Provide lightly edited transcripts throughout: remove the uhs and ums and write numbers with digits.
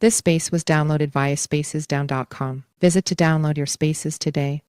This space was downloaded via spacesdown.com. Visit to download your spaces today.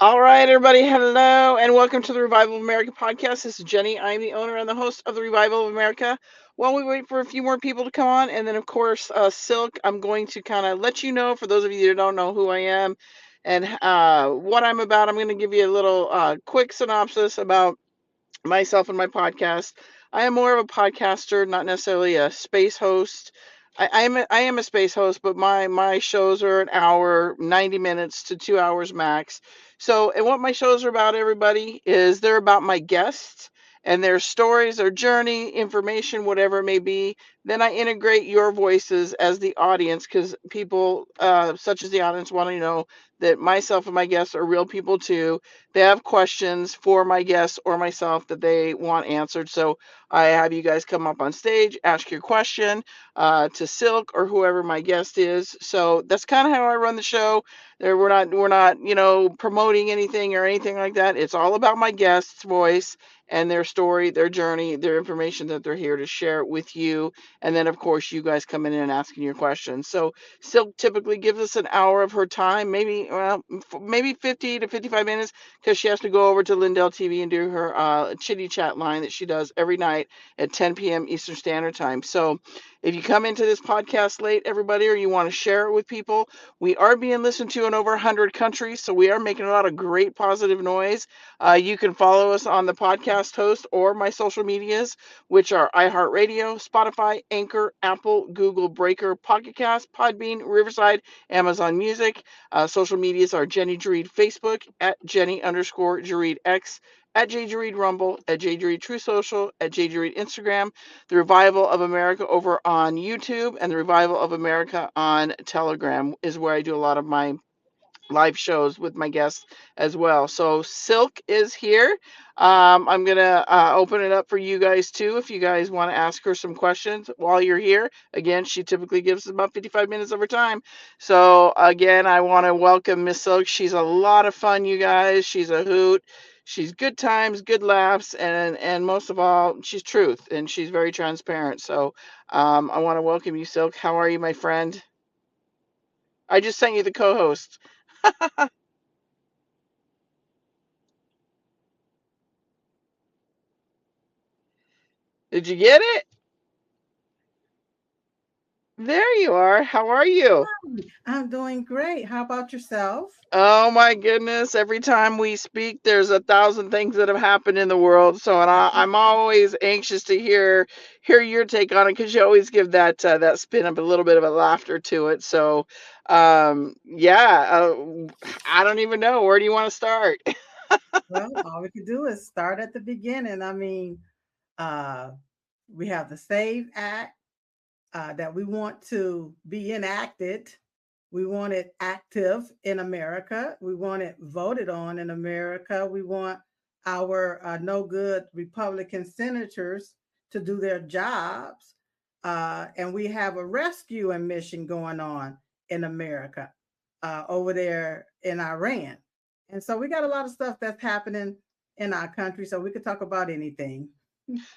All right, everybody. Hello, and welcome to the Revival of America podcast. This is Jenny. I'm the owner and the host of the Revival of America. While we wait for a few more people to come on, and then, of course, Silk, I'm going to kind of let you know, for those of you that don't know who I am and what I'm about, I'm going to give you a little quick synopsis about myself and my podcast. I am more of a podcaster, not necessarily a space host. I am a space host, but my shows are an hour, 90 minutes to 2 hours max. So, and what my shows are about, everybody, is they're about my guests and their stories, their journey, information, whatever it may be. Then I integrate your voices as the audience, because people, such as the audience, want to know that myself and my guests are real people too. They have questions for my guests or myself that they want answered. So I have you guys come up on stage, ask your question to Silk or whoever my guest is. So that's kind of how I run the show. There, we're not promoting anything or anything like that. It's all about my guest's voice and their story, their journey, their information that they're here to share with you. And then, of course, you guys come in and asking your questions. So Silk typically gives us an hour of her time, maybe 50 to 55 minutes, because she has to go over to Lindell TV and do her chitty chat line that she does every night at 10 p.m. Eastern Standard Time. So if you come into this podcast late, everybody, or you want to share it with people, we are being listened to in over 100 countries. So we are making a lot of great positive noise. You can follow us on the podcast host or my social medias, which are iHeartRadio, Spotify, Anchor, Apple, Google, Breaker, PocketCast, Podbean, Riverside, Amazon Music. Social medias are Jenny Jareed Facebook, at Jenny_Jareed X, at J Jareed Rumble, at J Jareed True Social, at J Jareed Instagram, the Revival of America over on YouTube, and the Revival of America on Telegram is where I do a lot of my live shows with my guests as well. So Silk is here. I'm gonna open it up for you guys too, if you guys want to ask her some questions while you're here. Again, she typically gives about 55 minutes of her time. So again, I want to welcome Miss Silk. She's a lot of fun, you guys. She's a hoot. She's good times, good laughs, and most of all, she's truth, and she's very transparent. So I want to welcome you, Silk. How are you, my friend? I just sent you the co-host. Did you get it? There you are. How are you? I'm doing great. How about yourself? Oh my goodness. Every time we speak, there's a thousand things that have happened in the world. So, and I'm always anxious to hear your take on it, because you always give that spin up, a little bit of a laughter to it. So, yeah, I don't even know. Where do you want to start? Well, all we can do is start at the beginning. I mean, uh, we have the SAVE Act that we want to be enacted. We want it active in America. We want it voted on in America. We want our no good Republican senators to do their jobs. And we have a rescue mission going on in America over there in Iran. And so we got a lot of stuff that's happening in our country. So we could talk about anything.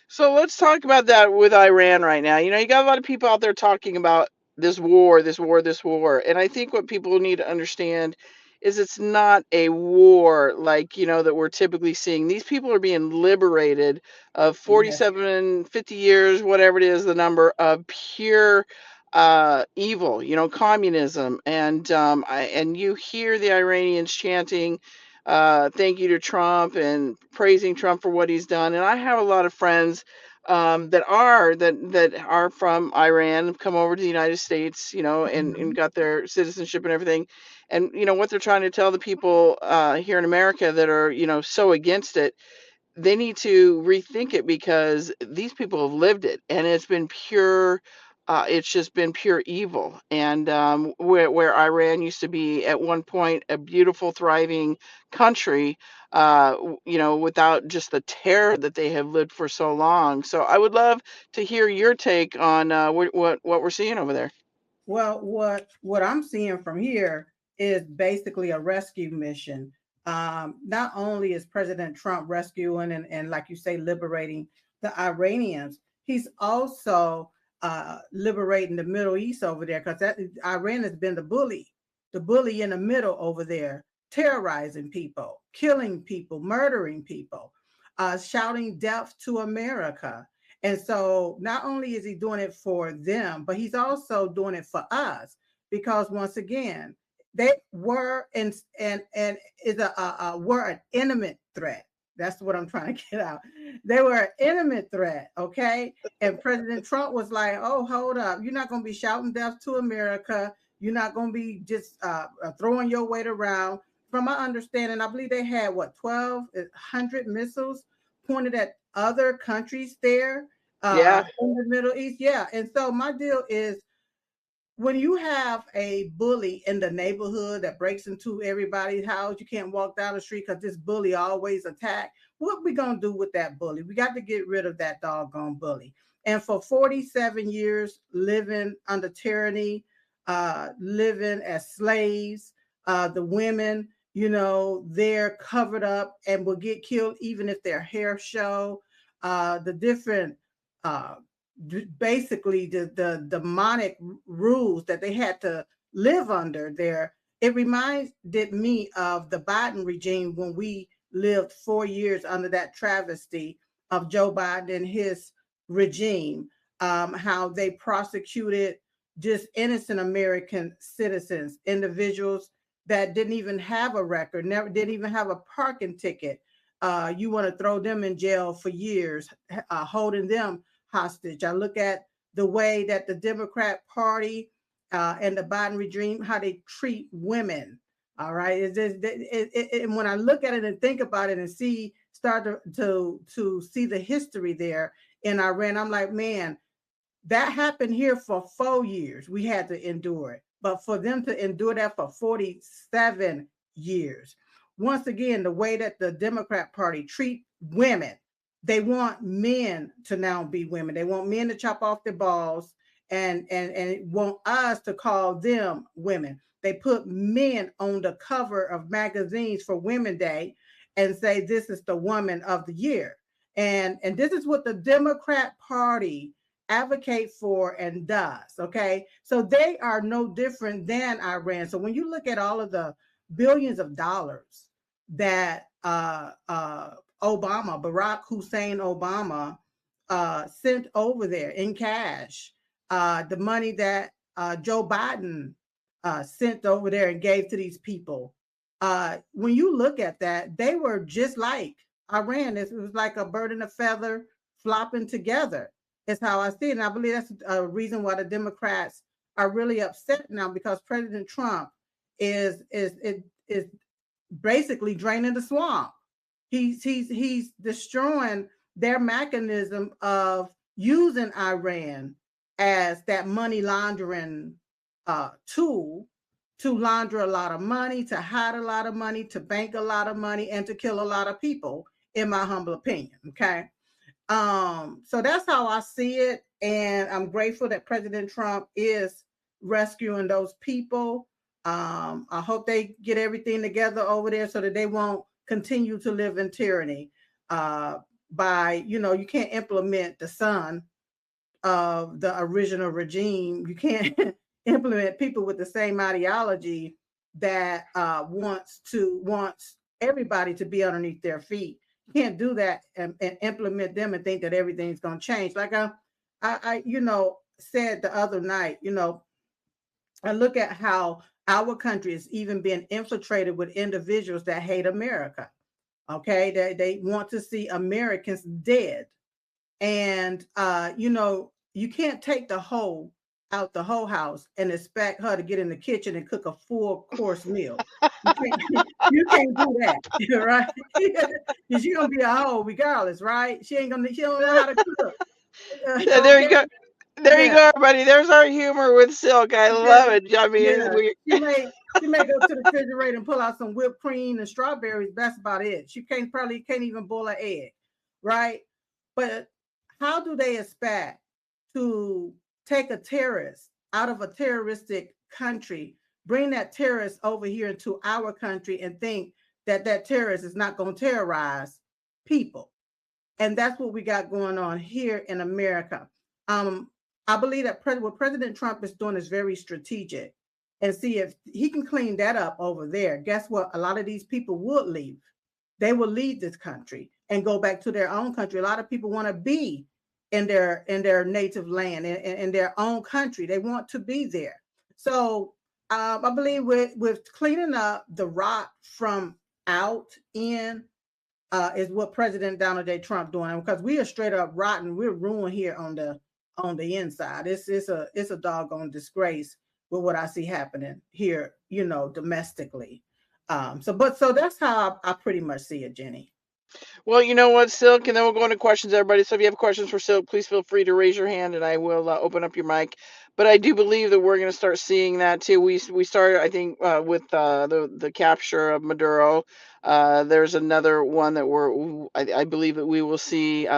So let's talk about that with Iran right now. You got a lot of people out there talking about this war, this war, this war. And I think what people need to understand is it's not a war like, that we're typically seeing. These people are being liberated of Yes. 47, 50 years, whatever it is, the number of pure evil, communism. And you hear the Iranians chanting, thank you to Trump and praising Trump for what he's done. And I have a lot of friends that are from Iran, come over to the United States, and Mhm. got their citizenship and everything. And what they're trying to tell the people here in America that are so against it, they need to rethink it, because these people have lived it, and it's just been pure evil. And where Iran used to be at one point a beautiful, thriving country, without just the terror that they have lived for so long. So I would love to hear your take on what we're seeing over there. Well, what I'm seeing from here is basically a rescue mission. Not only is President Trump rescuing and like you say, liberating the Iranians, he's also liberating the Middle East over there, because that Iran has been the bully in the middle over there terrorizing people, killing people, murdering people, shouting death to America. And so not only is he doing it for them, but he's also doing it for us, because once again, they were and is were an imminent threat. That's what I'm trying to get out. They were an imminent threat, okay? And President Trump was like, "Oh, hold up! You're not going to be shouting death to America. You're not going to be just throwing your weight around." From my understanding, I believe they had 1,200 missiles pointed at other countries there Yeah. in the Middle East. Yeah, and so my deal is, when you have a bully in the neighborhood that breaks into everybody's house, you can't walk down the street because this bully always attack. What we gonna do with that bully? We got to get rid of that doggone bully. And for 47 years living under tyranny, living as slaves, the women, they're covered up and will get killed even if their hair show. The different basically the demonic rules that they had to live under there. It reminded me of the Biden regime when we lived 4 years under that travesty of Joe Biden and his regime, how they prosecuted just innocent American citizens, individuals that didn't even have a record, never didn't even have a parking ticket. You want to throw them in jail for years, holding them hostage. I look at the way that the Democrat Party and the Biden regime, how they treat women. All right. And when I look at it and think about it and start to see the history there in Iran, I'm like, man, that happened here for 4 years. We had to endure it. But for them to endure that for 47 years, once again, the way that the Democrat Party treat women, they want men to now be women. They want men to chop off their balls and want us to call them women. They put men on the cover of magazines for Women's Day and say this is the woman of the year. And this is what the Democrat Party advocate for and does. Okay. So they are no different than Iran. So when you look at all of the billions of dollars that Barack Hussein Obama sent over there in cash, the money that Joe Biden sent over there and gave to these people. When you look at that, they were just like Iran. It was like a bird and a feather flopping together. Is how I see it. And I believe that's a reason why the Democrats are really upset now, because President Trump is basically draining the swamp. He's destroying their mechanism of using Iran as that money laundering tool to launder a lot of money, to hide a lot of money, to bank a lot of money, and to kill a lot of people, in my humble opinion. Okay. So that's how I see it. And I'm grateful that President Trump is rescuing those people. I hope they get everything together over there so that they won't continue to live in tyranny. You can't implement the son of the original regime. You can't implement people with the same ideology that wants everybody to be underneath their feet. You can't do that and implement them and think that everything's going to change. Like I said the other night, I look at how our country is even being infiltrated with individuals that hate America. Okay, they want to see Americans dead. And you can't take the hoe out the whole house and expect her to get in the kitchen and cook a full course meal. You can't do that, right? Because you're gonna be a hoe regardless, right? She don't know how to cook. Yeah, there you go. There you go, everybody. There's our humor with Silk. I love it. I mean, she may go to the refrigerator and pull out some whipped cream and strawberries. That's about it. She probably can't even boil an egg, right? But how do they expect to take a terrorist out of a terroristic country, bring that terrorist over here into our country, and think that terrorist is not going to terrorize people? And that's what we got going on here in America. I believe that what President Trump is doing is very strategic. and see if he can clean that up over there. Guess what? A lot of these people would leave. They will leave this country and go back to their own country. A lot of people want to be in their native land, in their own country. They want to be there. So I believe with cleaning up the rot from out in is what President Donald J. Trump doing, because we are straight up rotten. We're ruined here on the inside. It's a doggone disgrace with what I see happening here, domestically. So that's how I pretty much see it, Jenny. Well, you know what, Silk, and then we'll go into questions, everybody. So if you have questions for Silk, please feel free to raise your hand, and I will open up your mic. But I do believe that we're going to start seeing that too. We started, I think, with the capture of Maduro. There's another one that I believe that we will see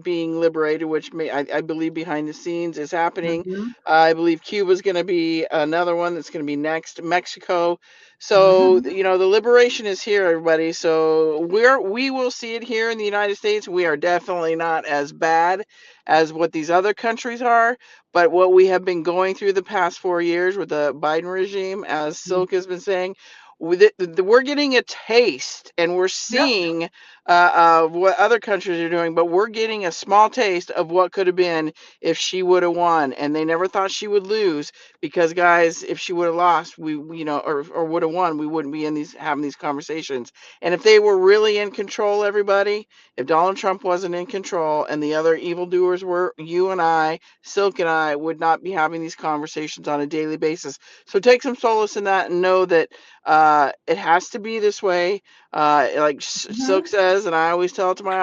being liberated, which I believe behind the scenes is happening. Mm-hmm. I believe Cuba's going to be another one that's going to be next. Mexico. So, Mm-hmm. the liberation is here, everybody. So we will see it here in the United States. We are definitely not as bad as what these other countries are. But what we have been going through the past 4 years with the Biden regime, as Silk has been saying, we're getting a taste, and we're seeing what other countries are doing, but we're getting a small taste of what could have been if she would have won. And they never thought she would lose, because, guys, if she would have lost, we or would have won, we wouldn't be having these conversations. And if they were really in control, everybody, if Donald Trump wasn't in control and the other evildoers were, you and I, Silk and I, would not be having these conversations on a daily basis. So take some solace in that and know that it has to be this way. Like Silk says, and I always tell it to my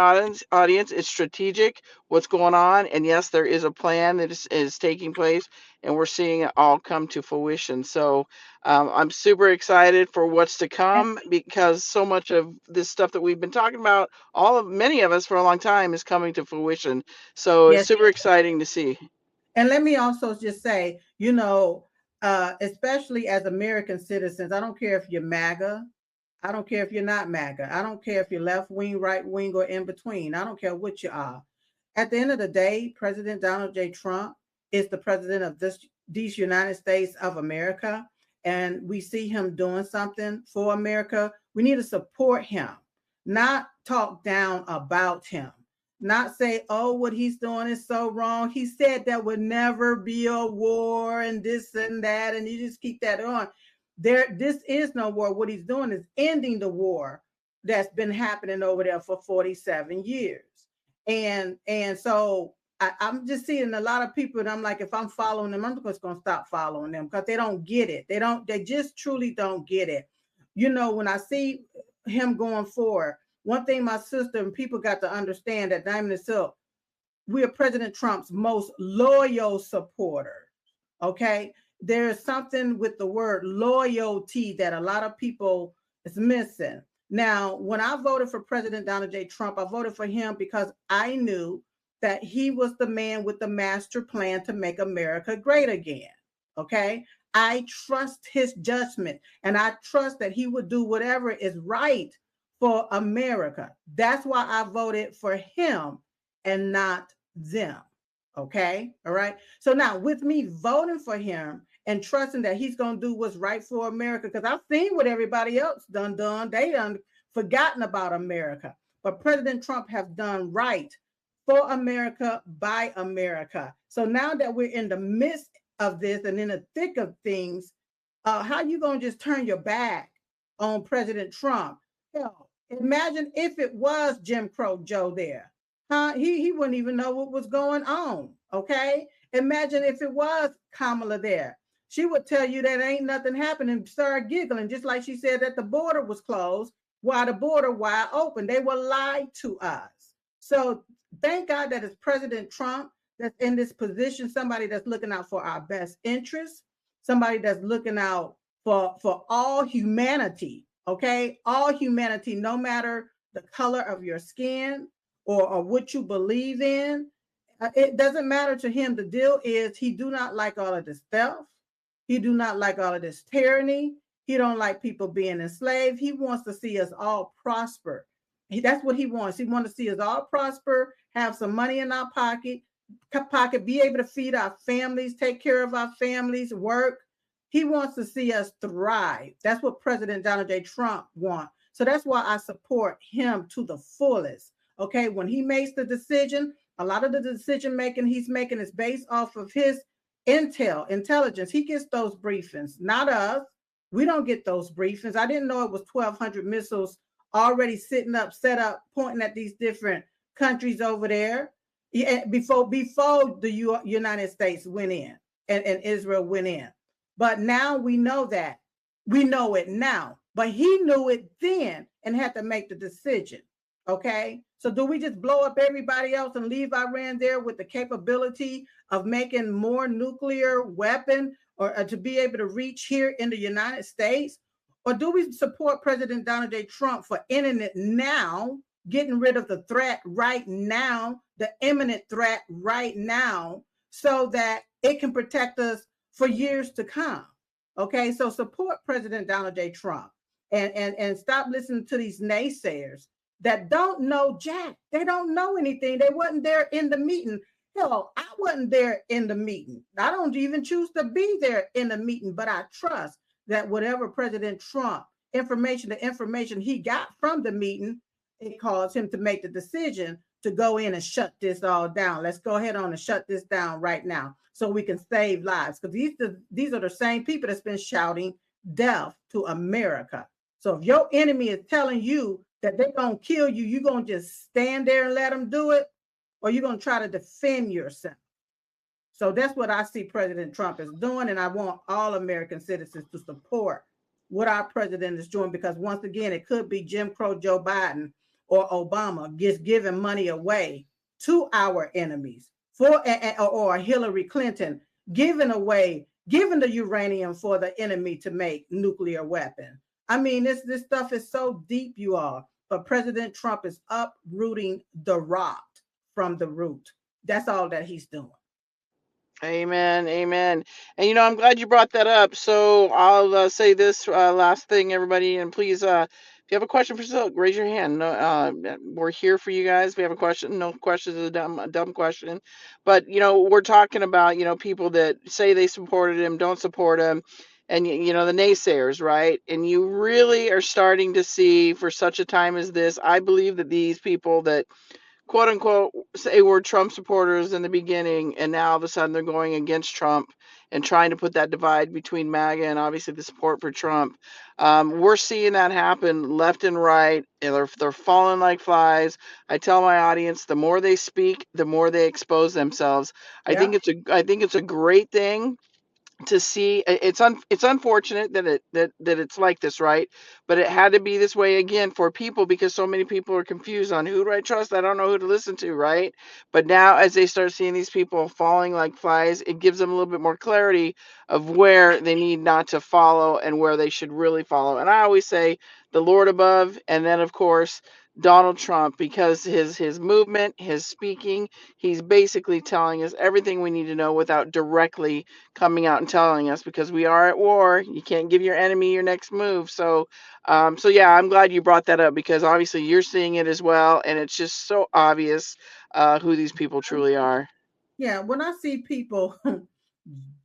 audience, it's strategic what's going on. And yes, there is a plan that is taking place, and we're seeing it all come to fruition. So I'm super excited for what's to come, because so much of this stuff that we've been talking about, many of us for a long time, is coming to fruition. So Yes. it's super exciting to see. And let me also just say, especially as American citizens, I don't care if you're MAGA. I don't care if you're not MAGA. I don't care if you're left wing, right wing, or in between. I don't care what you are. At the end of the day, President Donald J. Trump is the president of these United States of America. And we see him doing something for America. We need to support him, not talk down about him. Not say, oh, what he's doing is so wrong. He said there would never be a war and this and that, and you just keep that on. This is no war. What he's doing is ending the war that's been happening over there for 47 years. And so I'm just seeing a lot of people, and I'm like, if I'm following them, I'm just going to stop following them, because they don't get it. They just truly don't get it. When I see him going forward, one thing my sister and people got to understand, that Diamond and Silk, we are President Trump's most loyal supporter. Okay. There is something with the word loyalty that a lot of people is missing. Now, when I voted for President Donald J. Trump, I voted for him because I knew that he was the man with the master plan to make America great again. Okay. I trust his judgment, and I trust that he would do whatever is right for America. That's why I voted for him and not them. Okay. All right. So now, with me voting for him and trusting that he's going to do what's right for America, because I've seen what everybody else done. They done forgotten about America. But President Trump has done right for America, by America. So now that we're in the midst of this and in the thick of things, how you going to just turn your back on President Trump? Hell, imagine if it was Jim Crow Joe there. Huh? He wouldn't even know what was going on. Okay. Imagine if it was Kamala there. She would tell you that ain't nothing happening, start giggling, just like she said that the border was closed while the border wide open. They were lied to us. So thank God that it's President Trump that's in this position, somebody that's looking out for our best interests, somebody that's looking out for all humanity. Okay, all humanity, no matter the color of your skin or what you believe in. It doesn't matter to him. The deal is, he do not like all of this theft. He do not like all of this tyranny. He don't like people being enslaved. He wants to see us all prosper. That's what he wants. He wants to see us all prosper, have some money in our pocket, be able to feed our families, take care of our families, work, He wants to see us thrive. That's what President Donald J. Trump wants. So that's why I support him to the fullest. Okay, when he makes the decision, a lot of the decision making he's making is based off of his intelligence. He gets those briefings, not us. We don't get those briefings. I didn't know it was 1,200 missiles already sitting up, set up, pointing at these different countries over there before the United States went in and Israel went in. But now we know that. We know it now. But he knew it then and had to make the decision. Okay? So do we just blow up everybody else and leave Iran there with the capability of making more nuclear weapon or to be able to reach here in the United States? Or do we support President Donald J. Trump for ending it now, getting rid of the threat right now, the imminent threat right now, so that it can protect us for years to come? Okay, so support President Donald J. Trump and stop listening to these naysayers that don't know jack. They don't know anything. They wasn't there in the meeting. Hell, I wasn't there in the meeting. I don't even choose to be there in the meeting, but I trust that whatever President Trump the information he got from the meeting, it caused him to make the decision to go in and shut this all down. Let's go ahead on and shut this down right now so we can save lives. Because these are the same people that's been shouting death to America. So if your enemy is telling you that they're going to kill you, you're going to just stand there and let them do it, or you're going to try to defend yourself. So that's what I see President Trump is doing, and I want all American citizens to support what our president is doing, because once again, it could be Jim Crow Joe Biden or Obama just giving money away to our enemies, or Hillary Clinton giving the uranium for the enemy to make nuclear weapons. I mean, this stuff is so deep, you all. But President Trump is uprooting the rot from the root. That's all that he's doing. Amen. Amen. And, I'm glad you brought that up. So I'll say this last thing, everybody. And please, if you have a question for Silk, raise your hand. No, we're here for you guys. If you have a question, no question is a dumb question. But, we're talking about, people that say they supported him, don't support him. And, the naysayers, right? And you really are starting to see, for such a time as this, I believe that these people that quote unquote say we're Trump supporters in the beginning, and now all of a sudden they're going against Trump and trying to put that divide between MAGA and obviously the support for Trump. We're seeing that happen left and right, and they're falling like flies. I tell my audience, the more they speak, the more they expose themselves. I think it's a great thing to see. It's unfortunate that it's like this, right? But it had to be this way again for people, because so many people are confused on who do I trust. I don't know who to listen to, right? But now, as they start seeing these people falling like flies, it gives them a little bit more clarity of where they need not to follow and where they should really follow. And I always say the Lord above, and then of course Donald Trump, because his movement, his speaking, he's basically telling us everything we need to know without directly coming out and telling us, because we are at war. You can't give your enemy your next move. So yeah, I'm glad you brought that up, because obviously you're seeing it as well, and it's just so obvious who these people truly are. Yeah, when I see people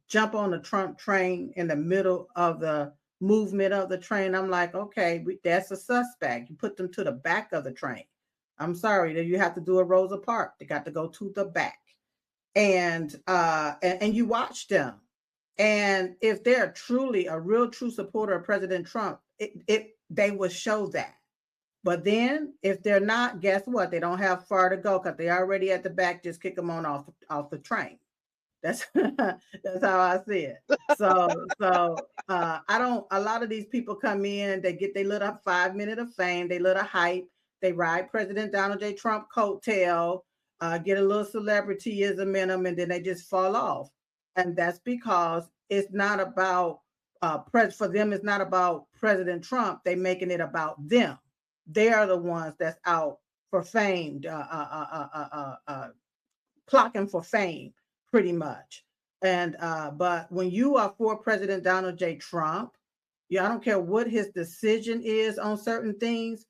jump on the Trump train in the middle of the movement of the train, I'm like, okay, that's a suspect. You put them to the back of the train. I'm sorry that you have to do a Rosa Parks. They got to go to the back, and you watch them. And if they're truly a real true supporter of President Trump, they will show that. But then if they're not, guess what? They don't have far to go, because they're already at the back. Just kick them on off the train. That's how I see it. So I don't. A lot of these people come in, they get their little 5 minute of fame, they little hype, they ride President Donald J. Trump coattail, get a little celebrityism in them, and then they just fall off. And that's because it's not about for them. It's not about President Trump. They making it about them. They are the ones that's out for fame, clocking for fame, pretty much. And but when you are for President Donald J. Trump, I don't care what his decision is on certain things.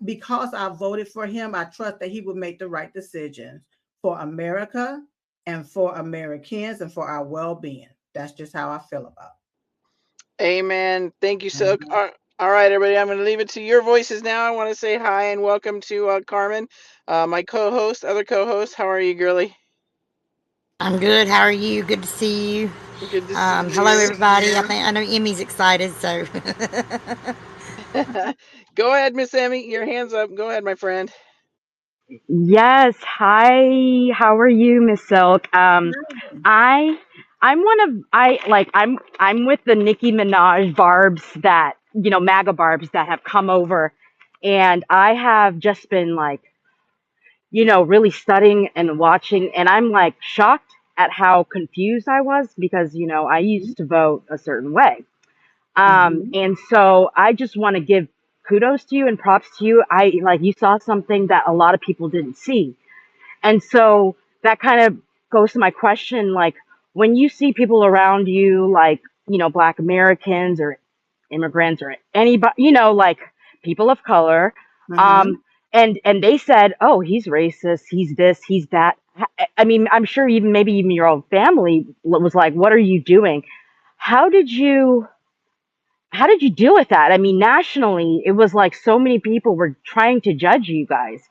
Because I voted for him, I trust that he will make the right decisions for America and for Americans and for our well-being. That's just how I feel about it. Amen. Thank you, Silk. All right, everybody. I'm going to leave it to your voices now. I want to say hi and welcome to Carmen, my co-host, other co-host. How are you, girly? I'm good. How are you? Good to see you. Good to see Hello, you. everybody. I know Emmy's excited, so. Go ahead, Miss Emmy. Your hand's up. Go ahead, my friend. Yes. Hi. How are you, Miss Silk? I I'm one of I'm with the Nicki Minaj barbs that MAGA barbs that have come over, and I have just been really studying and watching, and I'm like shocked at how confused I was because I used to vote a certain way. And so I just want to give kudos to you and props to you. You saw something that a lot of people didn't see. And so that kind of goes to my question, like when you see people around you, like, Black Americans or immigrants or anybody, like people of color, and they said, oh, he's racist, he's this, he's that. I mean, I'm sure maybe even your own family was like, what are you doing? How did you deal with that? I mean, nationally, it was like so many people were trying to judge you guys.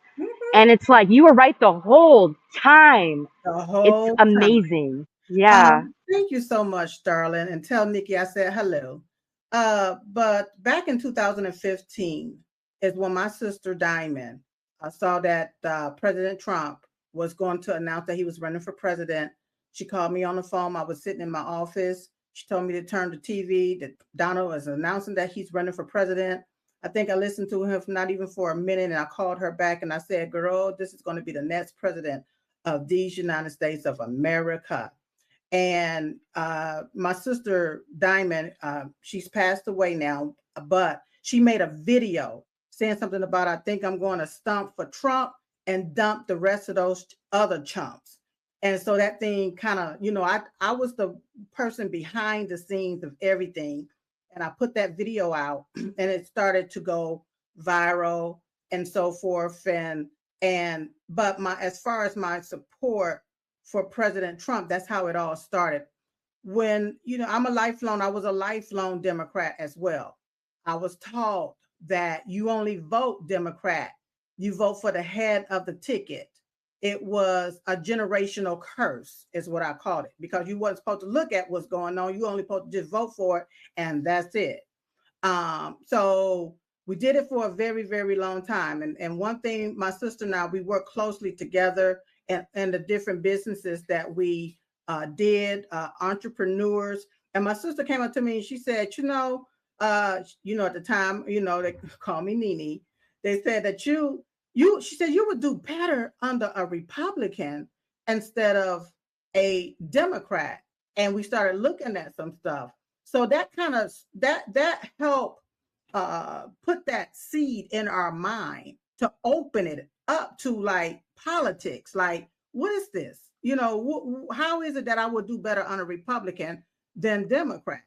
And it's like you were right the whole time. The whole It's time. amazing. Yeah. Thank you so much, darling. And tell Nikki I said hello. But back in 2015 is when my sister Diamond saw that President Trump was going to announce that he was running for president. She called me on the phone. I was sitting in my office. She told me to turn the TV, that Donald was announcing that he's running for president. I think I listened to him not even for a minute, and I called her back and I said, girl, this is going to be the next president of these United States of America. And my sister Diamond, she's passed away now, but she made a video saying something about, I think I'm going to stomp for Trump and dump the rest of those other chumps. And so that thing kind of, I was the person behind the scenes of everything. And I put that video out and it started to go viral and so forth. But as far as my support for President Trump, that's how it all started. When, I was a lifelong Democrat as well. I was taught that you only vote Democrat. You vote for the head of the ticket. It was a generational curse is what I called it, because you wasn't supposed to look at what's going on. You only supposed to just vote for it, and that's it. So we did it for a very, very long time. And one thing, my sister and I, we work closely together and the different businesses that we did, entrepreneurs. And my sister came up to me and she said, at the time, they call me Nene. They said that she said you would do better under a Republican instead of a Democrat. And we started looking at some stuff. So that kind of that helped put that seed in our mind to open it up to like politics. Like, what is this? How is it that I would do better on a Republican than Democrat?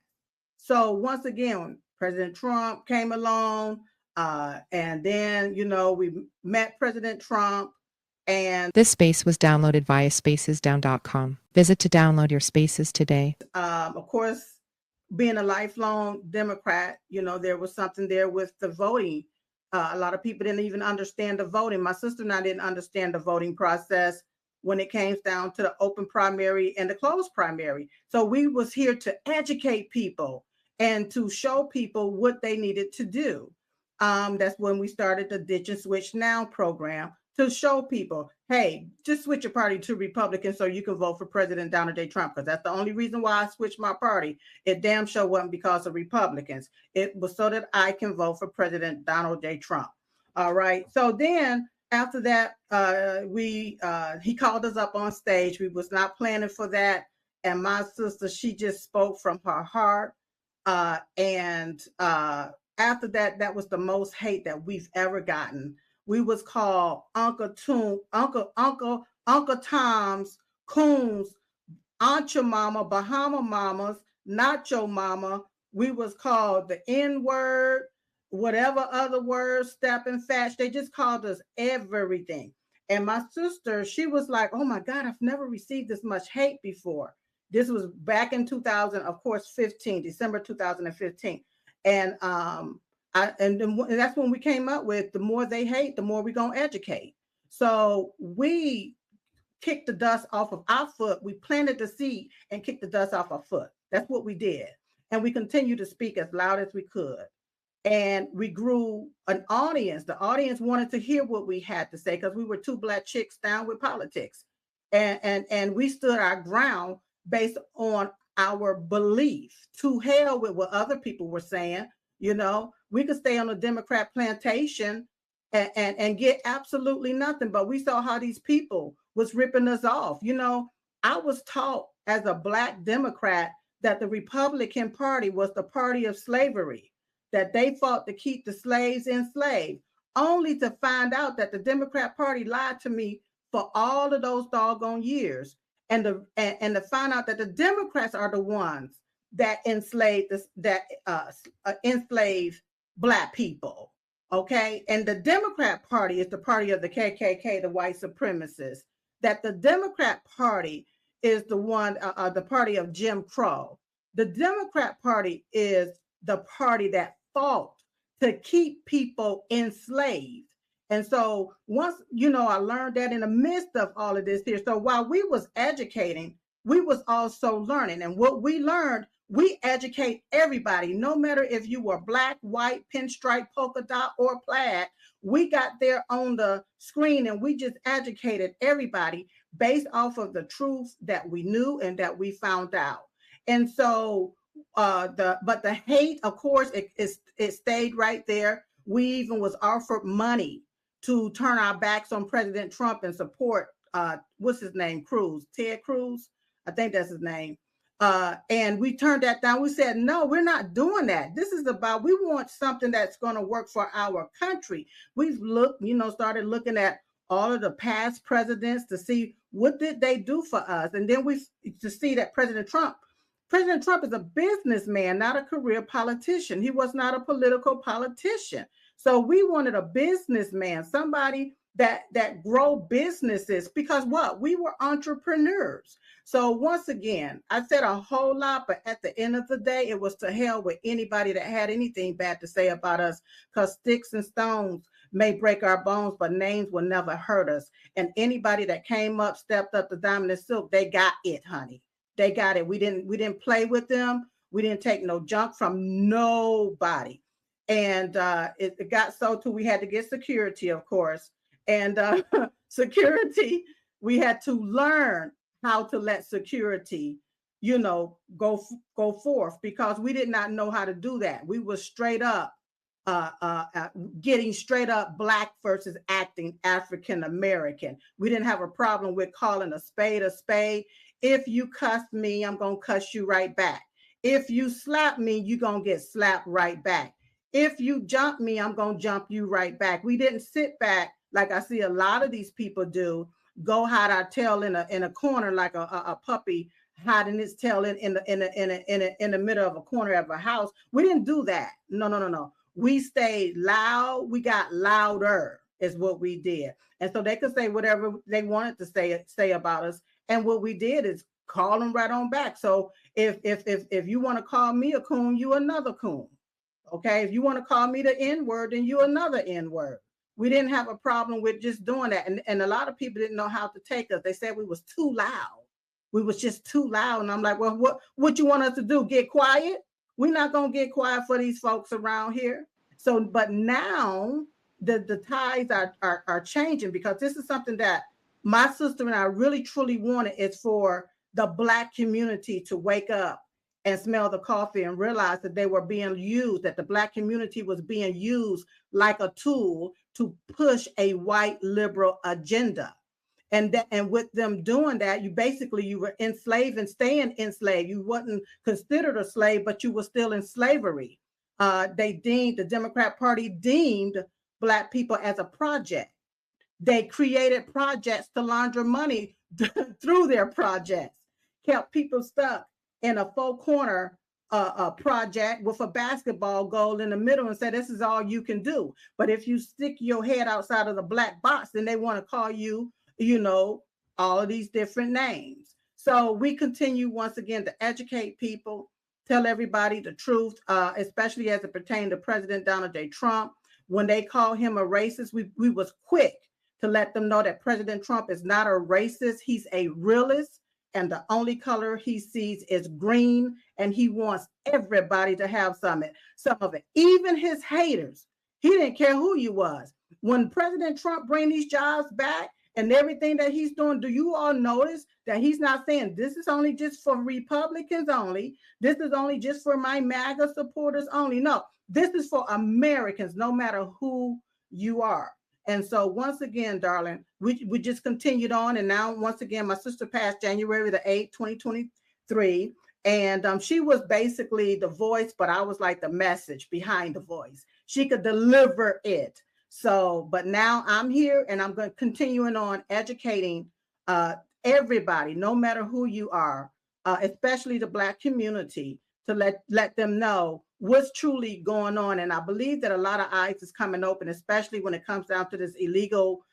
So once again, President Trump came along, and then we met President Trump. And This space was downloaded via spacesdown.com. Visit to download your spaces today. Of course, being a lifelong Democrat, there was something there with the voting. A lot of people didn't even understand the voting. My sister and I didn't understand the voting process when it came down to the open primary and the closed primary. So we was here to educate people and to show people what they needed to do. That's when we started the Ditch and Switch Now program, to show people, hey, just switch your party to Republican so you can vote for President Donald J. Trump, because that's the only reason why I switched my party. It damn sure wasn't because of Republicans. It was so that I can vote for President Donald J. Trump. All right. So then after that, he called us up on stage. We was not planning for that. And my sister, she just spoke from her heart. And after that, that was the most hate that we've ever gotten. We was called Uncle Tom's, Coons, Aunt Your Mama, Bahama Mamas, Not Your Mama. We was called the N-word, whatever other words, step and fetch. They just called us everything. And my sister, she was like, oh my God, I've never received this much hate before. This was back in 2000, of course, 15, December 2015. And and that's when we came up with the more they hate, the more we're going to educate. So we kicked the dust off of our foot. We planted the seed and kicked the dust off our foot. That's what we did. And we continued to speak as loud as we could. And we grew an audience. The audience wanted to hear what we had to say because we were two Black chicks down with politics. And we stood our ground based on our belief. To hell with what other people were saying. You know, we could stay on a Democrat plantation and get absolutely nothing. But we saw how these people was ripping us off. You know, I was taught as a Black Democrat that the Republican Party was the party of slavery, that they fought to keep the slaves enslaved, only to find out that the Democrat Party lied to me for all of those doggone years, and to find out that the Democrats are the ones that enslaved enslaved Black people. Okay, and the Democrat Party is the party of the KKK, the white supremacists. That the Democrat Party is the one, the party of Jim Crow. The Democrat Party is the party that fought to keep people enslaved. And so once, you know, I learned that in the midst of all of this here. So while we was educating, we was also learning. And what we learned, we educate everybody, no matter if you were Black, white, pinstripe, polka dot, or plaid. We got there on the screen and we just educated everybody based off of the truth that we knew and that we found out. And so the hate, of course, it stayed right there. We even was offered money to turn our backs on President Trump and support what's his name, Cruz, Ted Cruz, I think that's his name. And we turned that down. We said, no, we're not doing that. This is about, we want something that's going to work for our country. We've looked, you know, started looking at all of the past presidents to see what did they do for us. And then to see that President Trump is a businessman, not a career politician. He was not a political politician. So we wanted a businessman, somebody that grow businesses, because what? We were entrepreneurs. So once again, I said a whole lot, but at the end of the day, it was to hell with anybody that had anything bad to say about us, because sticks and stones may break our bones, but names will never hurt us. And anybody that came up, stepped up to Diamond and Silk, they got it, honey. They got it. We didn't play with them. We didn't take no junk from nobody. And it got so to we had to get security, of course. And security, we had to learn how to let security, you know, go forth, because we did not know how to do that. We were straight up getting straight up Black versus acting African American. We didn't have a problem with calling a spade a spade. If you cuss me, I'm going to cuss you right back. If you slap me, you're going to get slapped right back. If you jump me, I'm going to jump you right back. We didn't sit back like I see a lot of these people do, go hide our tail in a corner like a puppy hiding its tail in the middle of a corner of a house. We didn't do that. No. We stayed loud. We got louder is what we did. And so they could say whatever they wanted to say about us. And what we did is call them right on back. So if you want to call me a coon, you another coon. Okay. If you want to call me the N-word, then you another N-word. We didn't have a problem with just doing that. And a lot of people didn't know how to take us. They said we was too loud. We was just too loud. And I'm like, well, what you want us to do? Get quiet? We're not going to get quiet for these folks around here. So, but now the tides are changing, because this is something that my sister and I really, truly wanted, is for the Black community to wake up and smell the coffee and realize that they were being used, that the Black community was being used like a tool to push a white liberal agenda. And with them doing that, you were enslaved and staying enslaved. You wasn't considered a slave, but you were still in slavery. The Democrat Party deemed Black people as a project. They created projects to launder money through their projects, kept people stuck in a four-corner project with a basketball goal in the middle and said, this is all you can do. But if you stick your head outside of the black box, then they want to call you, you know, all of these different names. So we continue once again to educate people, tell everybody the truth, especially as it pertains to President Donald J. Trump. When they call him a racist, we was quick to let them know that President Trump is not a racist. He's a realist, and the only color he sees is green, and he wants everybody to have some of it. Even his haters. He didn't care who you was. When President Trump bring these jobs back and everything that he's doing, do you all notice that he's not saying this is only just for Republicans only? This is only just for my MAGA supporters only. No, this is for Americans, no matter who you are. And so once again, darling, we just continued on. And now, once again, my sister passed January the 8th, 2023. And she was basically the voice, but I was like the message behind the voice. She could deliver it. So, but now I'm here and I'm going to continuing on educating everybody, no matter who you are, especially the Black community, to let them know what's truly going on. And I believe that a lot of eyes is coming open, especially when it comes down to this illegal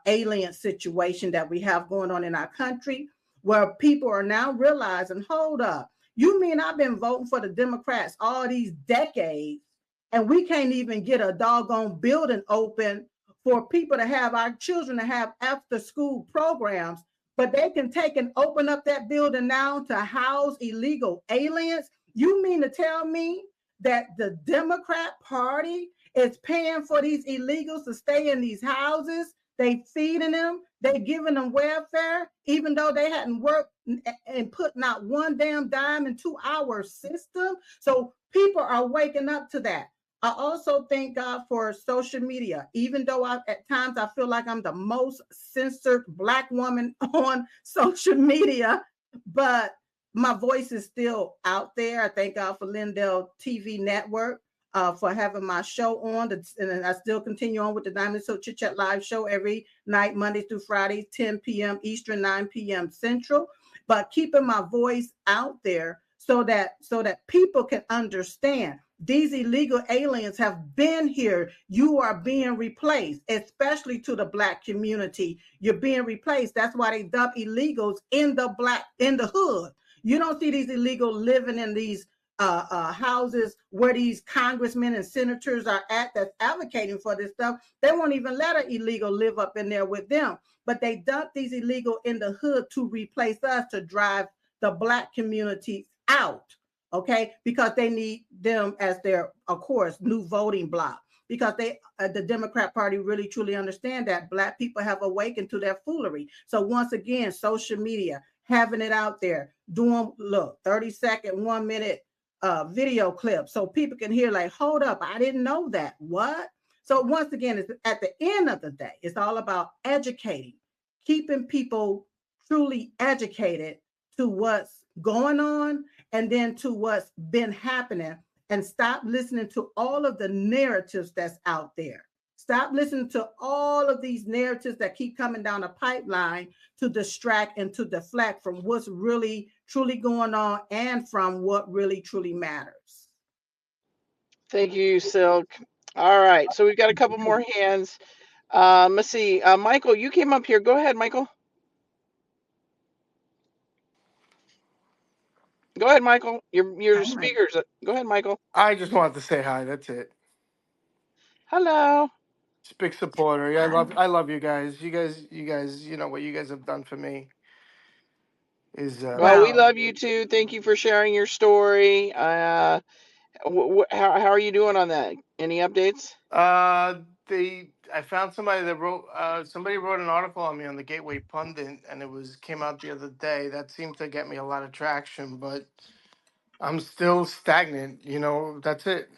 alien situation that we have going on in our country, where people are now realizing, hold up, you mean I've been voting for the Democrats all these decades, and we can't even get a doggone building open for people to have our children to have after school programs, but they can take and open up that building now to house illegal aliens? You mean to tell me that the Democrat Party is paying for these illegals to stay in these houses? They feeding them, they giving them welfare, even though they hadn't worked and put not one damn dime into our system. So people are waking up to that. I also thank God for social media, even though at times I feel like I'm the most censored Black woman on social media, but my voice is still out there. I thank God for Lindell TV Network for having my show on. And I still continue on with the Diamond So Chit Chat Live show every night, Monday through Friday, 10 p.m. Eastern, 9 p.m. Central. But keeping my voice out there so that people can understand. These illegal aliens have been here. You are being replaced, especially to the Black community. You're being replaced. That's why they dump illegals in the hood. You don't see these illegals living in these houses where these congressmen and senators are at that's advocating for this stuff. They won't even let an illegal live up in there with them. But they dump these illegal in the hood to replace us, to drive the Black community out. Okay, because they need them as their, of course, new voting bloc. Because the Democrat Party really truly understand that Black people have awakened to their foolery. So once again, social media, having it out there, doing 30-second, 1 minute video clips, so people can hear like, hold up, I didn't know that. What? So once again, it's, at the end of the day, it's all about educating, keeping people truly educated to what's going on, and then to what's been happening, and stop listening to all of the narratives that's out there. Stop listening to all of these narratives that keep coming down the pipeline to distract and to deflect from what's really truly going on and from what really truly matters. Thank you, Silk. All right, so we've got a couple more hands. Let's see. Michael, you came up here. Go ahead, Michael. Go ahead, Michael. Your speakers. Go ahead, Michael. I just wanted to say hi. That's it. Hello. Just big supporter. Yeah, I love you guys. You guys, you know what you guys have done for me is well, we love you too. Thank you for sharing your story. How are you doing on that? Any updates? I found somebody that wrote an article on me on the Gateway Pundit, and came out the other day. That seemed to get me a lot of traction, but I'm still stagnant. You know, that's it.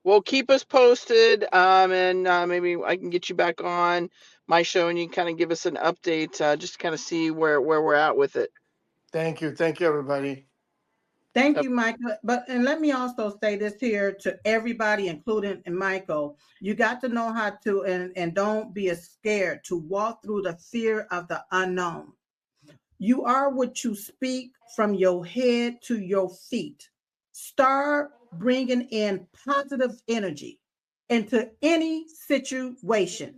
Well, keep us posted, and maybe I can get you back on my show, and you can kind of give us an update, just to kind of see where we're at with it. Thank you, everybody. Thank you, Michael. And let me also say this here to everybody, including Michael. You got to know how to, and don't be scared to walk through the fear of the unknown. You are what you speak from your head to your feet. Start bringing in positive energy into any situation.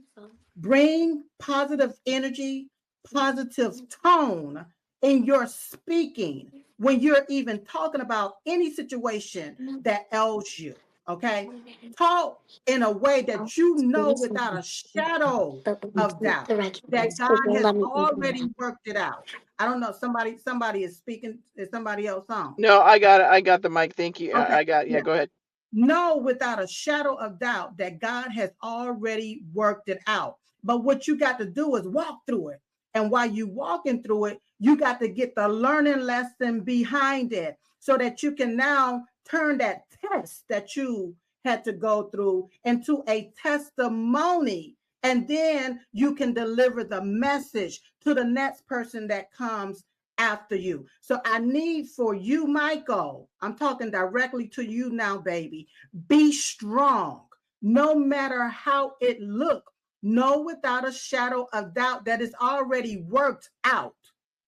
Bring positive energy positive tone in your speaking when you're even talking about any situation that ails you. Okay, talk in a way that you know without a shadow of doubt that God has already worked it out. I don't know. Somebody is speaking. Is somebody else on? No, I got it. I got the mic. Thank you. Okay. I got. Yeah, go ahead. Know without a shadow of doubt that God has already worked it out. But what you got to do is walk through it. And while you walking through it, you got to get the learning lesson behind it so that you can now turn that test that you had to go through into a testimony. And then you can deliver the message to the next person that comes after you. So I need for you, Michael, I'm talking directly to you now, baby. Be strong, no matter how it looks. Know without a shadow of doubt that it's already worked out.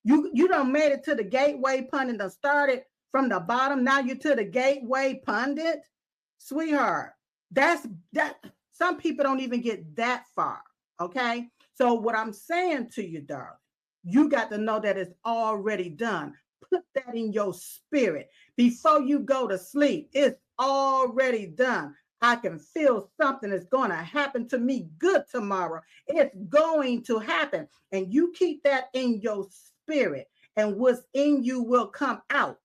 You done made it to the gateway pundit and started from the bottom. Now you're to the gateway pundit, sweetheart. That. Some people don't even get that far. Okay. So what I'm saying to you, darling, you got to know that it's already done. Put that in your spirit before you go to sleep. It's already done. I can feel something is going to happen to me good tomorrow. It's going to happen. And you keep that in your spirit, and what's in you will come out.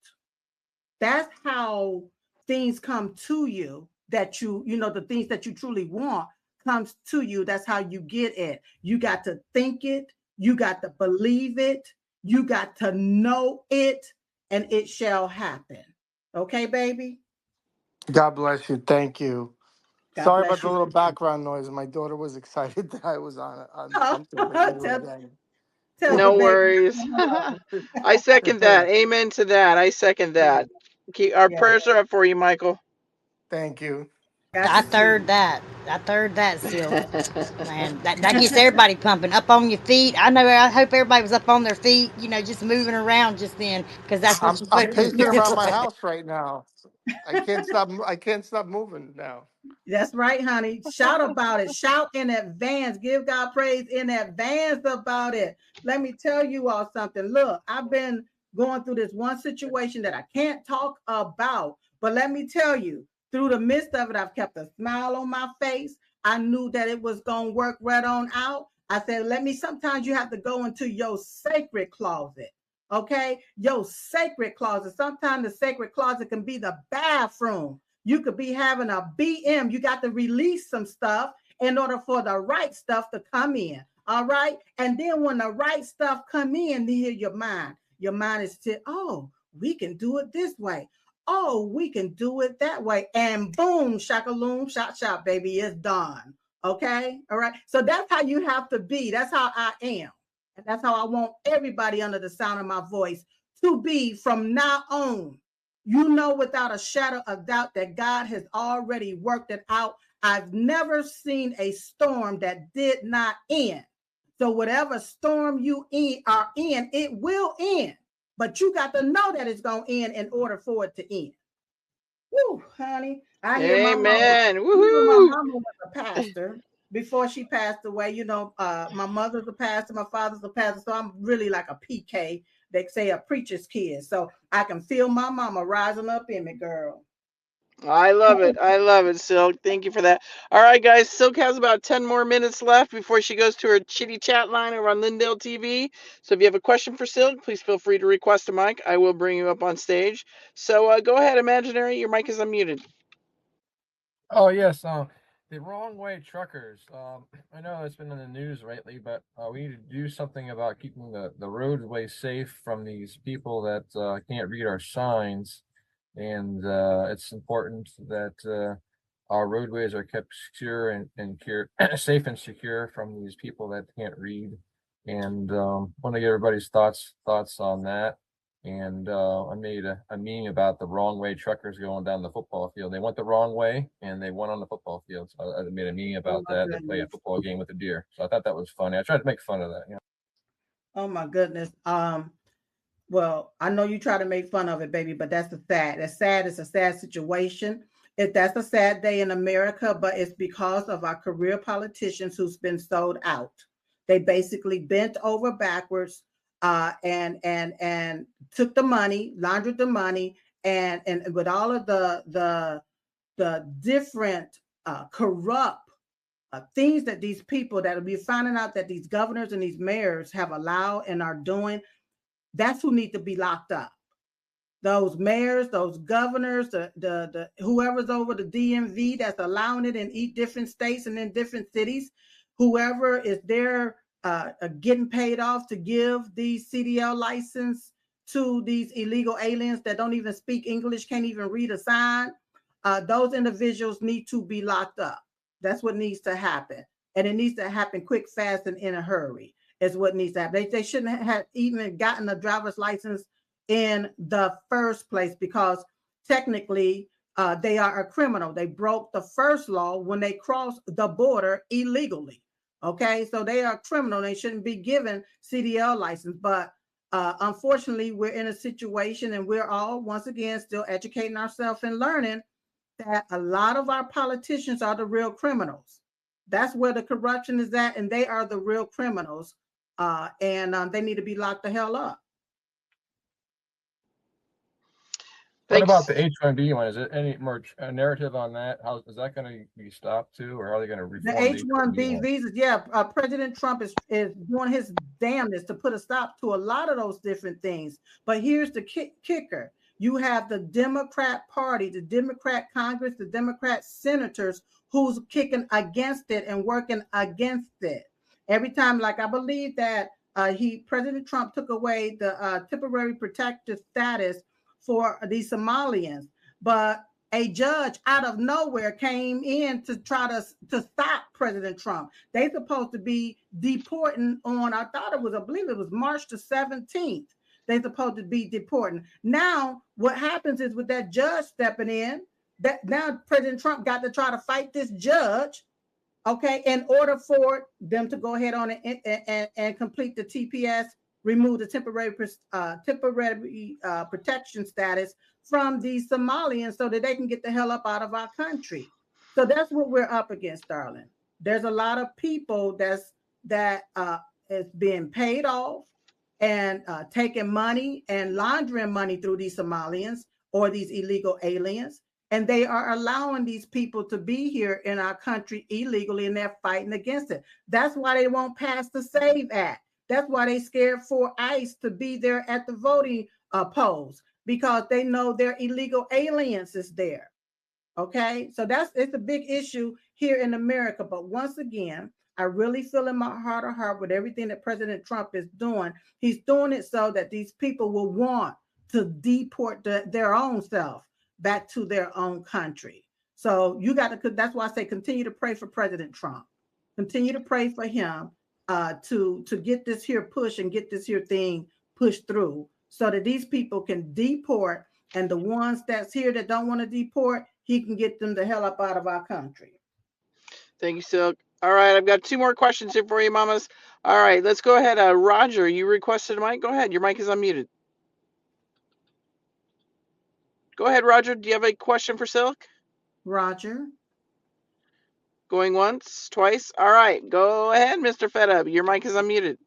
That's how things come to you, that you know, the things that you truly want comes to you. That's how you get it. You got to think it. You got to believe it. You got to know it, and it shall happen. Okay, baby? God bless you. Thank you. God Sorry bless about the you. little background noise. My daughter was excited that I was on Oh, something with you tell again. the No baby. worries. I second that. Amen to that. I second that. Our Yeah. prayers are up for you, Michael. Thank you. Got I to see third you. that. I third that, Silk. Man, that gets everybody pumping. Up on your feet. I know. I hope everybody was up on their feet. You know, just moving around just then, because that's what you're I'm supposed to pacing do. around my house right now. I can't stop. I can't stop moving now. That's right, honey. Shout about it. Shout in advance. Give God praise in advance about it. Let me tell you all something. Look, I've been going through this one situation that I can't talk about, but let me tell you, through the midst of it, I've kept a smile on my face. I knew that it was going to work right on out. I said, sometimes you have to go into your sacred closet. Okay, your sacred closet. Sometimes the sacred closet can be the bathroom. You could be having a BM. You got to release some stuff in order for the right stuff to come in. All right. And then when the right stuff come in, then hear your mind. Your mind is still, oh, we can do it this way. Oh, we can do it that way. And boom, shakaloom, shot, baby, it's done. Okay. All right. So that's how you have to be. That's how I am. And that's how I want everybody under the sound of my voice to be from now on. You know without a shadow of doubt that God has already worked it out. I've never seen a storm that did not end. So whatever storm you are in, it will end. But you got to know that it's going to end in order for it to end. Woo, honey. I hear my mama. Amen. You know, my Woohoo. mama was a pastor before she passed away. You know, my mother's a pastor, my father's a pastor. So I'm really like a PK. They say a preacher's kid. So I can feel my mama rising up in me, girl. I love it. I love it, Silk. Thank you for that. All right, guys. Silk has about 10 more minutes left before she goes to her chitty chat line over on Lindale TV. So if you have a question for Silk, please feel free to request a mic. I will bring you up on stage. So go ahead, Imaginary. Your mic is unmuted. Oh yes, the wrong way truckers. I know it's been in the news lately, but we need to do something about keeping the roadway safe from these people that can't read our signs, and it's important that our roadways are kept secure and safe and secure from these people that can't read. And want to get everybody's thoughts on that. And I made a meme about the wrong way truckers going down the football field. They went the wrong way and they went on the football field. So I made a meme about that. They play a football game with a deer. So I thought that was funny. I tried to make fun of that. You know? Oh my goodness. Well, I know you try to make fun of it, baby, but that's sad. That's sad. It's a sad situation. That's a sad day in America, but it's because of our career politicians who's been sold out. They basically bent over backwards and took the money, laundered the money, and with all of the different corrupt things that these people that we're finding out that these governors and these mayors have allowed and are doing, that's who need to be locked up. Those mayors, those governors, the whoever's over the DMV that's allowing it in different states and in different cities, whoever is there getting paid off to give these CDL license to these illegal aliens that don't even speak English, can't even read a sign, those individuals need to be locked up. That's what needs to happen. And it needs to happen quick, fast, and in a hurry is what needs to happen. They shouldn't have even gotten a driver's license in the first place because technically they are a criminal. They broke the first law when they crossed the border illegally. Okay, so they are criminal. They shouldn't be given CDL license. But unfortunately, we're in a situation and we're all, once again, still educating ourselves and learning that a lot of our politicians are the real criminals. That's where the corruption is at, and they are the real criminals. And they need to be locked the hell up. What about the H-1B one? Is there any more narrative on that? How is that going to be stopped too, or how are they going to reform the H-1B visas? Yeah, President Trump is doing his damnedest to put a stop to a lot of those different things. But here's the kicker. You have the Democrat Party, the Democrat Congress, the Democrat senators who's kicking against it and working against it. Every time, like I believe that President Trump took away the temporary protective status for these Somalians, but a judge out of nowhere came in to try to stop President Trump. They're supposed to be deporting on, I believe it was March the 17th. They're supposed to be deporting. Now, what happens is with that judge stepping in, that now President Trump got to try to fight this judge, okay, in order for them to go ahead on and complete the TPS, remove the temporary protection status from these Somalians so that they can get the hell up out of our country. So that's what we're up against, darling. There's a lot of people that is being paid off and taking money and laundering money through these Somalians or these illegal aliens. And they are allowing these people to be here in our country illegally, and they're fighting against it. That's why they won't pass the SAVE Act. That's why they scared for ICE to be there at the voting polls, because they know their illegal aliens is there. Okay, so it's a big issue here in America. But once again, I really feel in my heart of heart with everything that President Trump is doing, he's doing it so that these people will want to deport their own self back to their own country. So you got to, that's why I say continue to pray for President Trump. Continue to pray for him to get this here push and get this here thing pushed through so that these people can deport, and the ones that's here that don't want to deport, he can get them the hell up out of our country. Thank you, Silk. All right, I've got 2 more questions here for you, mamas. All right, let's go ahead. Roger, you requested a mic. Go ahead. Your mic is unmuted. Go ahead, Roger. Do you have a question for Silk? Roger. Going once, twice. All right, go ahead, Mr. Fed Up. Your mic is unmuted.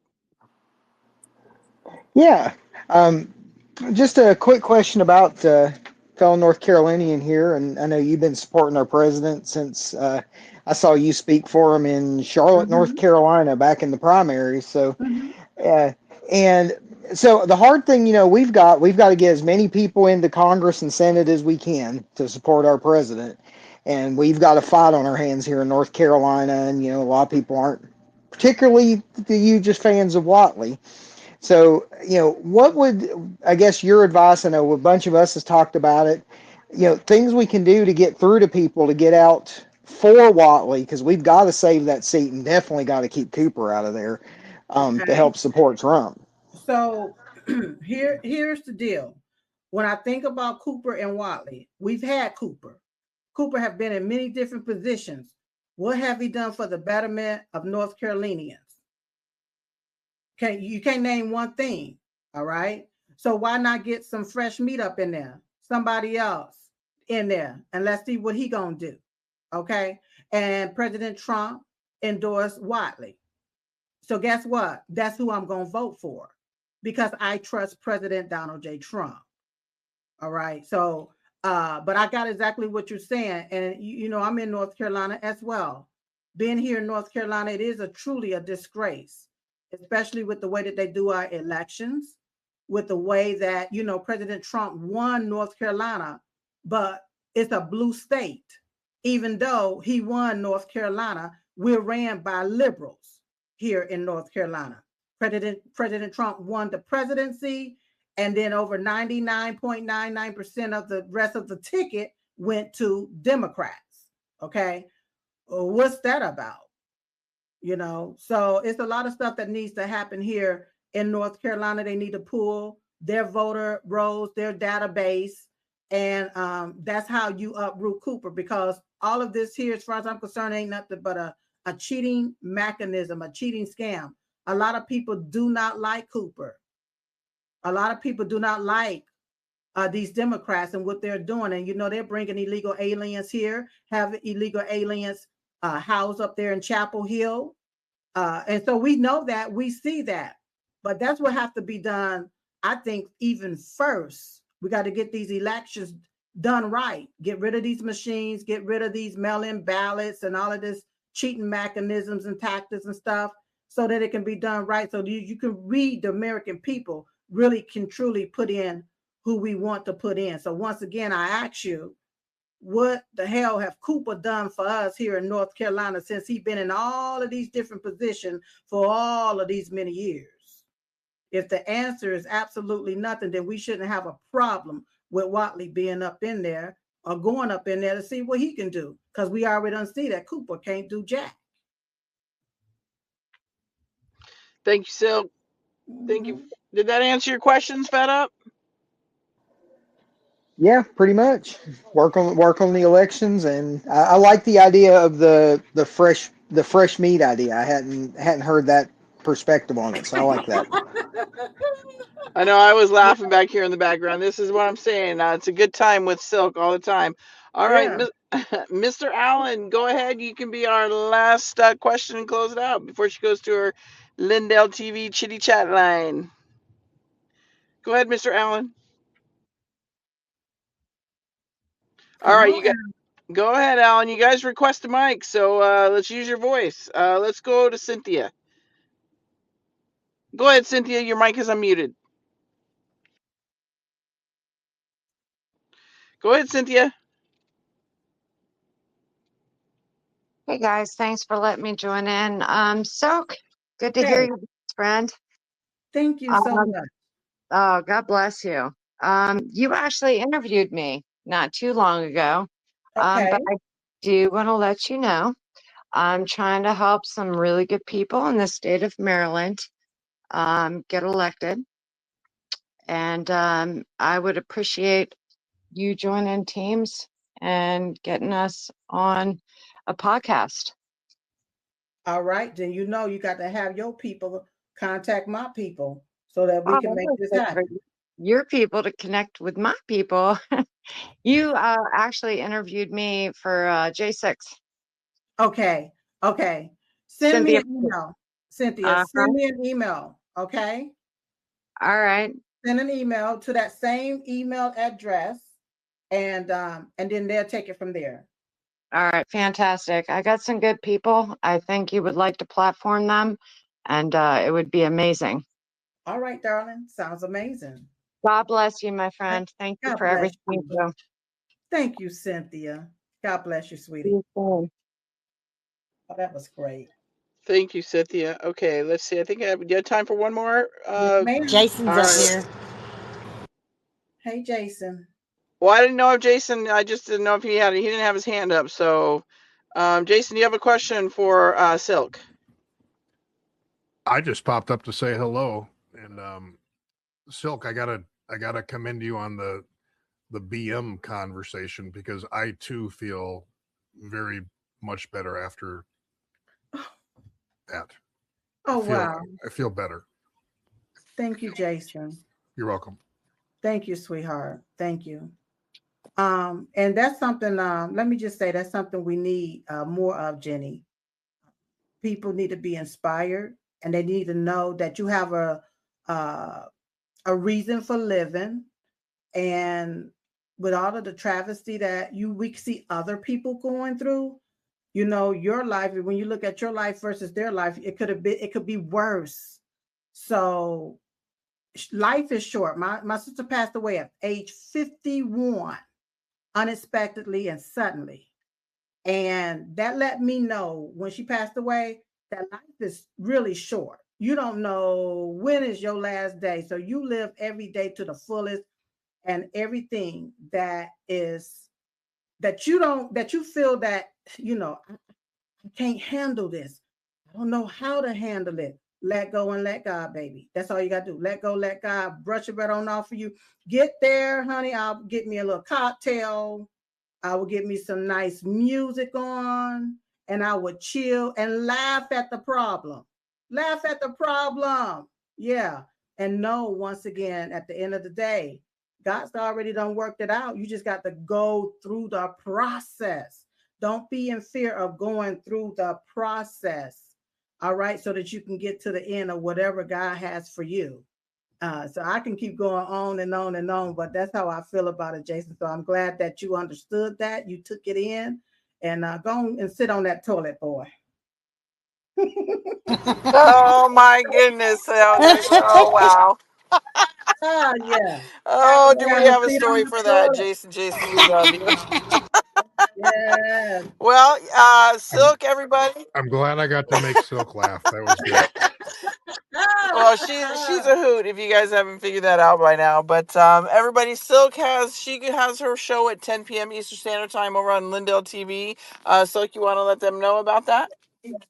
Yeah. Just a quick question about fellow North Carolinian here, and I know you've been supporting our president since I saw you speak for him in Charlotte, North Carolina, back in the primaries. So, and so the hard thing, we've got to get as many people into Congress and Senate as we can to support our president, and we've got a fight on our hands here in North Carolina. And a lot of people aren't particularly the hugest fans of Whatley. So, what would, I guess, your advice? I know a bunch of us has talked about it. Things we can do to get through to people to get out for Whatley, because we've got to save that seat and definitely got to keep Cooper out of there to help support Trump. So here's the deal. When I think about Cooper and Whatley, we've had Cooper. Cooper have been in many different positions. What have he done for the betterment of North Carolinians? You can't name one thing, all right? So why not get some fresh meat up in there, somebody else in there, and let's see what he gonna do, okay? And President Trump endorsed Whatley. So guess what? That's who I'm going to vote for, because I trust President Donald J. Trump. All right. So, but I got exactly what you're saying. And, you know, I'm in North Carolina as well. Being here in North Carolina, it is truly a disgrace, especially with the way that they do our elections, with the way that, you know, President Trump won North Carolina, but it's a blue state. Even though he won North Carolina, we're ran by liberals here in North Carolina. President Trump won the presidency, and then over 99.99% of the rest of the ticket went to Democrats. Okay. What's that about? You know, so it's a lot of stuff that needs to happen here in North Carolina. They need to pull their voter rolls, their database, and that's how you uproot Cooper, because all of this here, as far as I'm concerned, ain't nothing but a cheating mechanism, a cheating scam. A lot of people do not like Cooper. A lot of people do not like these Democrats and what they're doing. And, you know, they're bringing illegal aliens here, have illegal aliens housed up there in Chapel Hill. And so we know that, we see that. But that's what has to be done, I think, even first. We got to get these elections done right. Get rid of these machines, get rid of these mail-in ballots and all of this cheating mechanisms and tactics and stuff, so that it can be done right. So you can read the American people really can truly put in who we want to put in. So once again, I ask you, what the hell have Cooper done for us here in North Carolina since he's been in all of these different positions for all of these many years? If the answer is absolutely nothing, then we shouldn't have a problem with Watley being up in there or going up in there to see what he can do, because we already done see that Cooper can't do jack. Thank you, Sil. Thank you. Did that answer your questions, Fed Up? Yeah, pretty much. Work on the elections, and I like the idea of the fresh meat idea. I hadn't heard that perspective on it, so I like that. I know I was laughing back here in the background. This is what I'm saying. It's a good time with Silk all the time. All right, Mr. Allen, go ahead. You can be our last question and close it out before she goes to her Lindell TV chitty chat line. Go ahead, Mr. Allen. All right, you got. Go ahead, Alan. You guys request a mic, so let's use your voice. Let's go to Cynthia. Go ahead, Cynthia. Your mic is unmuted. Go ahead, Cynthia. Hey guys, thanks for letting me join in. Silk, good to hear you, friend. Thank you so much. Oh, God bless you. You actually interviewed me not too long ago. But I do want to let you know I'm trying to help some really good people in the state of Maryland get elected. And I would appreciate you joining teams and getting us on a podcast. All right, then you know you got to have your people contact my people so that we can make this happen. Your people to connect with my people. You actually interviewed me for J6. Okay. Send me an email, Cynthia. Send me an email. Okay. All right. Send an email to that same email address, and then they'll take it from there. All right, fantastic. I got some good people. I think you would like to platform them, and it would be amazing. All right, darling. Sounds amazing. God bless you, my friend. Thank you for everything you do. Thank you, Cynthia. God bless you, sweetie. Oh, that was great. Thank you, Cynthia. Okay, let's see. I think you have time for one more. Jason's up here. Hey, Jason. Well, I didn't know if Jason. I just didn't know if he didn't have his hand up. So, Jason, you have a question for Silk? I just popped up to say hello, and Silk, I gotta commend you on the BM conversation, because I too feel very much better after that. Oh, wow. I feel better. Thank you, Jason. You're welcome. Thank you, sweetheart. Thank you. And that's something, let me just say, that's something we need more of, Jenny. People need to be inspired and they need to know that you have a reason for living. And with all of the travesty that we see other people going through, you know, your life, when you look at your life versus their life, it could be worse. So life is short. My sister passed away at age 51, unexpectedly and suddenly. And that let me know when she passed away that life is really short. You don't know when is your last day. So you live every day to the fullest, and everything that you feel that, you know, I can't handle this. I don't know how to handle it. Let go and let God, baby. That's all you got to do. Let go, let God brush your butt on off for you. Get there, honey. I'll get me a little cocktail. I will get me some nice music on, and I would chill and laugh at the problem. Laugh at the problem. Yeah. And know, once again, at the end of the day, God's already done worked it out. You just got to go through the process. Don't be in fear of going through the process. All right. So that you can get to the end of whatever God has for you. So I can keep going on and on and on, but that's how I feel about it, Jason. So I'm glad that you understood that, you took it in, and go on and sit on that toilet, boy. Oh my goodness, Elder. Oh wow. Oh yeah. Oh, do we have a Sit on story the for that, toilet. Jason? Jason, we love you. Yeah. Well, I'm, Silk, everybody. I'm glad I got to make Silk laugh. That was good. Well, she's a hoot if you guys haven't figured that out by now. But everybody, Silk has her show at 10 p.m. Eastern Standard Time over on Lindell TV. Silk, you want to let them know about that? Yes,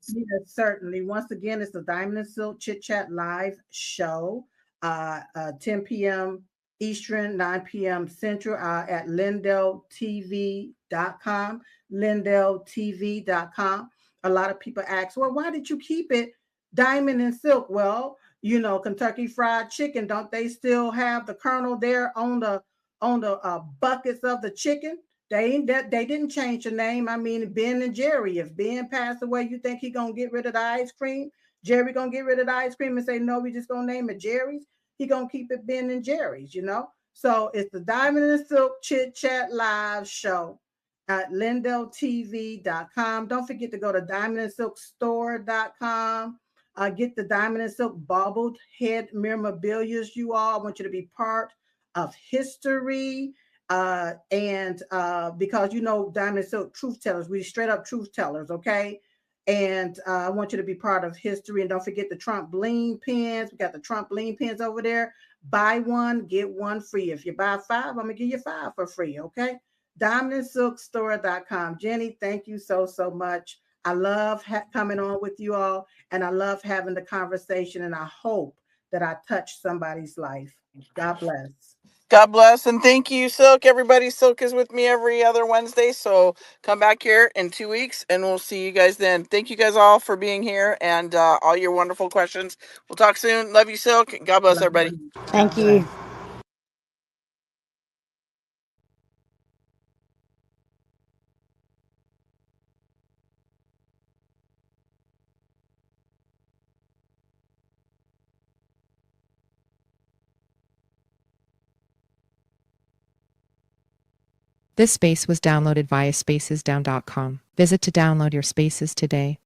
certainly. Once again, it's the Diamond and Silk Chit Chat live show, 10 p.m. Eastern, 9 p.m. Central, at LindellTV.com. LindellTV.com. A lot of people ask, well, why did you keep it Diamond and Silk? Well, you know, Kentucky Fried Chicken, don't they still have the kernel there on the buckets of the chicken? They didn't change the name. I mean, Ben and Jerry. If Ben passed away, you think he gonna get rid of the ice cream? Jerry gonna get rid of the ice cream and say, no, we just gonna name it Jerry's? He gonna keep it Ben and Jerry's, you know? So it's the Diamond and Silk Chit Chat live show at LindellTV.com. Don't forget to go to DiamondandSilkStore.com. Get the Diamond and Silk bobbled head memorabilia, you all. I want you to be part of history. And because, you know, Diamond and Silk truth tellers, we straight up truth tellers, okay? And I want you to be part of history. And don't forget the Trump bling pins. We got the Trump bling pins over there. Buy one, get one free. If you buy 5, I'm gonna give you 5 for free, okay? DiamondandSilkStore.com. Jenny, thank you so much. I love coming on with you all, and I love having the conversation, and I hope that I touch somebody's life. God bless. God bless, and thank you, Silk. Everybody, Silk is with me every other Wednesday, so come back here in 2 weeks, and we'll see you guys then. Thank you guys all for being here and all your wonderful questions. We'll talk soon. Love you, Silk. God bless, everybody. Thank you. This space was downloaded via spacesdown.com. Visit to download your spaces today.